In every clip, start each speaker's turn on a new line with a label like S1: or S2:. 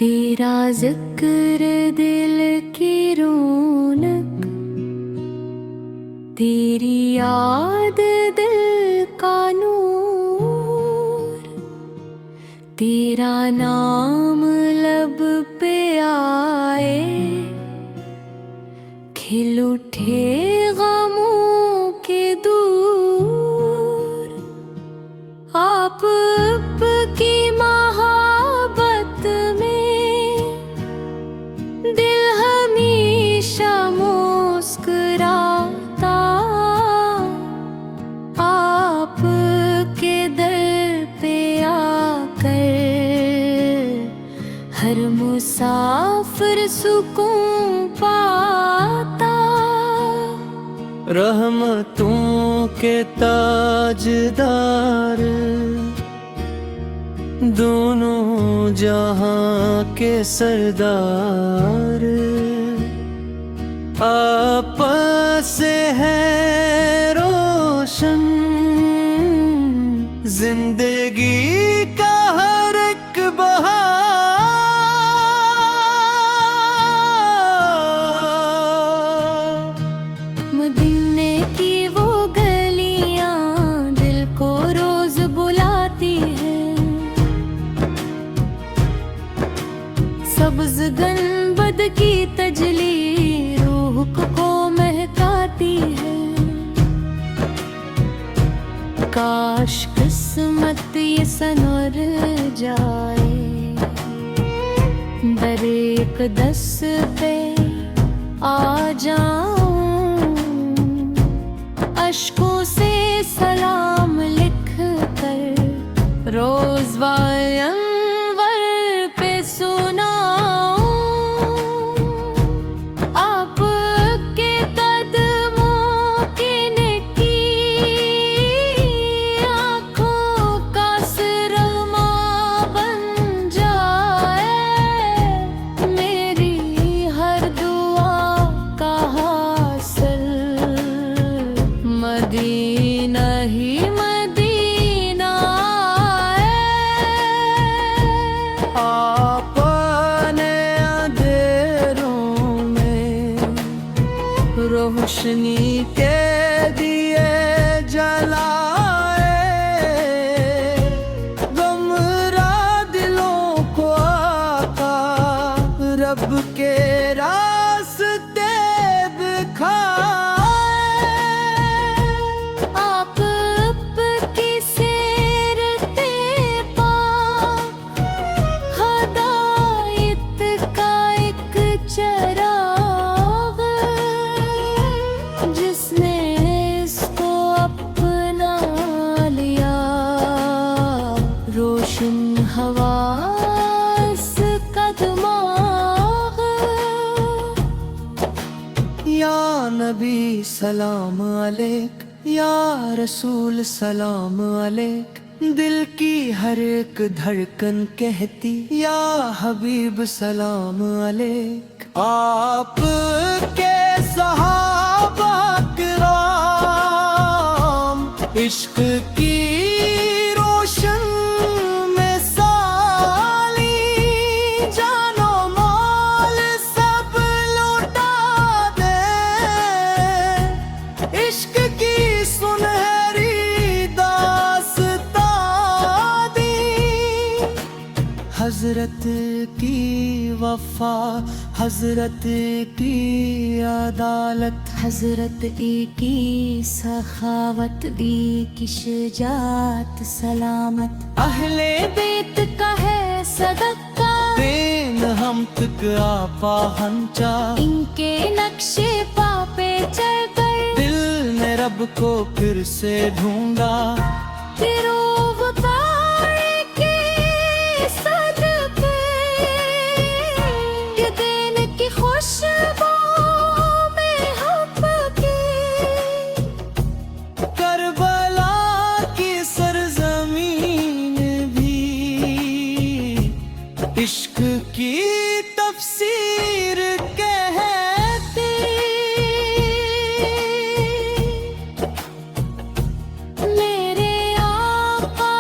S1: तेरा जिक्र दिल की रौनक, तेरी याद दिल का नूर, तेरा नाम लब पे आए खिल उठे गमों के दूर। आप की मोहब्बत में दिल हमेशा मुस्कुराता, आप के दर पे आकर हर मुसाफिर सुकून पाता।
S2: रहमतों के ताजदार, दोनों जहां के सरदार, आपस से है रोशन जिंदगी का हर एक बहार।
S1: मदीने की वो गलियां दिल को रोज बुलाती हैं, सब्ज गंबद की तजली रूह को महकाती है। काश किस्मत ये संवर जाए, दर एक दस पे आ जाऊं, अश्कों से सलाम लिख कर रोज वायंवर पे सुनाऊं। आप के कदमों की नेकी आँखों का सिरमा बन जाए, मेरी हर दुआ का हासिल मदीना ही मदीना है।
S2: आपने अंधेरों में रोशनी के दिए जलाए, गुमरा दिलों को आका रब के रास्ते दिखाए।
S1: आप की सीरते पाक हदायत का एक चराग, जिसने इसको अपना लिया रोशन हवास का दिमाग।
S2: या नबी सलाम अलैक, या रसूल सलाम अलैक, दिल की हर एक धड़कन कहती या हबीब सलाम अलैक। आप के सहाबा किराम इश्क की रोशन में साली जानो माल सब लुटा दे, इश्क की सुनहरी दास्तां दी। हजरत की वफा, हजरत की अदालत,
S1: हजरत की सखावत दी की शुजात सलामत, अहले बेत का है सदका
S2: दिन हम तक आपा हंचा।
S1: इनके नक्शे पापे चलकर
S2: दिल ने रब को फिर से ढूंढा,
S1: तिरुवतारे के सदके ये दिन की खुशबू में हपके।
S2: करबला की सरजमीन भी इश्क की तफसीर कहती।
S1: मेरे आका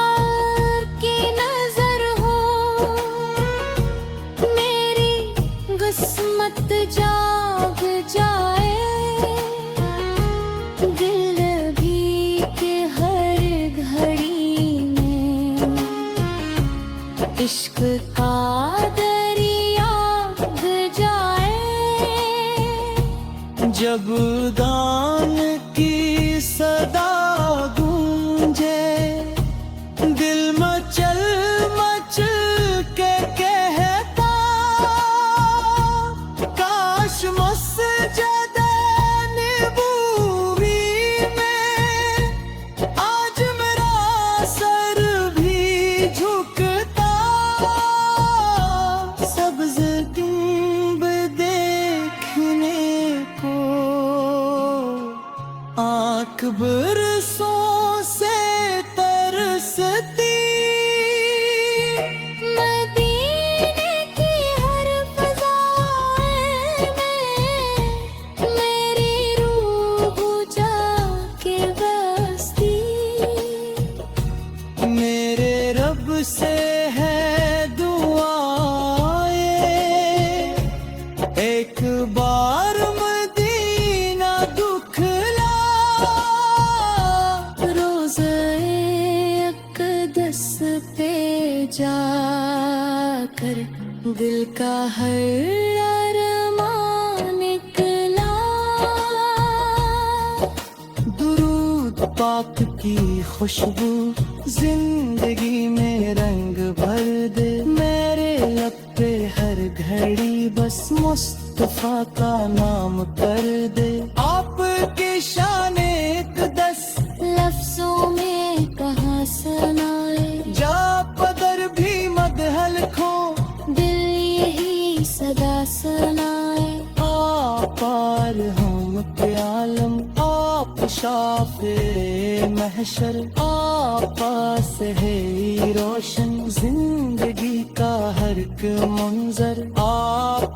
S1: इश्क का दरिया जाए।
S2: जब दान की सदा गूंजे, दिल मचल मचल के कहता, काश मस्जिद नबूवी में आज मेरा सर भी झुकता। सब्ज़ गुंब देखने को आँख बरसों से तरसती।
S1: मदीने की हर फ़ज़ाए में मेरी रूह जाके बसती।
S2: मेरे रब से है दुआएं, एक बार मदीना दुखला।
S1: रोज़े अक़दस पे जाकर दिल का हर अरमान निकला।
S2: दुरूद पाक की खुशबू जिंदगी में रंग भर दे। मेरे लब पे हर घड़ी बस मुस्तफा का नाम कर दे। आपकी शान इक़दस
S1: लफ्ज़ों में कहाँ सुनाए,
S2: जा पदर भी मदहल खो।
S1: दिल यही सदा सुनाए।
S2: पार हम के आलम, आप शाफे महशर, आप से है रोशन जिंदगी का हर एक मंजर। आप